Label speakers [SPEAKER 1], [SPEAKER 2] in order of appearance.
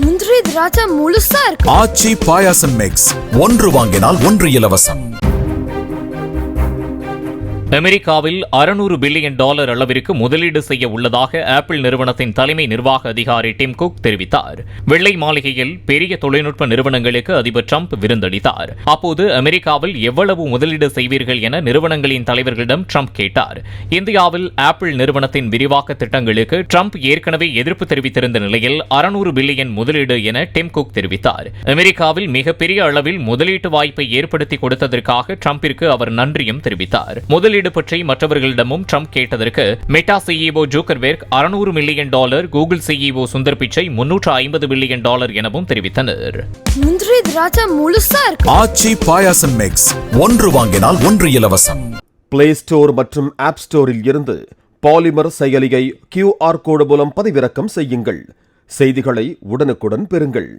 [SPEAKER 1] முந்திரி திராட்சை முழுசா இருக்கு.
[SPEAKER 2] ஆச்சி பாயாசம் மிக்ஸ், ஒன்று வாங்கினால் ஒன்று இலவசம்.
[SPEAKER 3] அமெரிக்காவில் $600 பில்லியன் அளவிற்கு முதலீடு செய்ய உள்ளதாக ஆப்பிள் நிறுவனத்தின் தலைமை நிர்வாக அதிகாரி டிம் குக் தெரிவித்தார். வெள்ளை மாளிகையில் பெரிய தொழில்நுட்ப நிறுவனங்களுக்கு அதிபர் டிரம்ப் விருந்தளித்தார். அப்போது அமெரிக்காவில் எவ்வளவு முதலீடு செய்வீர்கள் என நிறுவனங்களின் தலைவர்களிடம் டிரம்ப் கேட்டார். இந்தியாவில் ஆப்பிள் நிறுவனத்தின் விரிவாக்க திட்டங்களுக்கு டிரம்ப் ஏற்கனவே எதிர்ப்பு தெரிவித்திருந்த நிலையில் $600 பில்லியன் முதலீடு என டிம் குக் தெரிவித்தார். அமெரிக்காவில் மிகப்பெரிய அளவில் முதலீட்டு வாய்ப்பை ஏற்படுத்தி கொடுத்ததற்காக டிரம்பிற்கு அவர் நன்றியும் தெரிவித்தார். முதலீடு பற்றி மற்றவர்களிடமும் ட்ரம்ப் கேட்டதற்கு meta CEO Zuckerberg $600 million, Google CEO Sundar Pichai $350 billion எனவும் தெரிவித்தனர்.
[SPEAKER 1] முந்திரி திராட்சை முழுசா இருக்கு.
[SPEAKER 2] ஆச்சி பாயாசம் மிக்ஸ், ஒன்று வாங்கினால் ஒன்று இலவசம்.
[SPEAKER 4] பிளே ஸ்டோர் மற்றும் ஆப் ஸ்டோரில் இருந்து பாலிமர் செயலியை QR கோடு மூலம் பதிவிறக்கம் செய்யுங்கள். செய்திகளை உடனுக்குடன் பெறுங்கள்.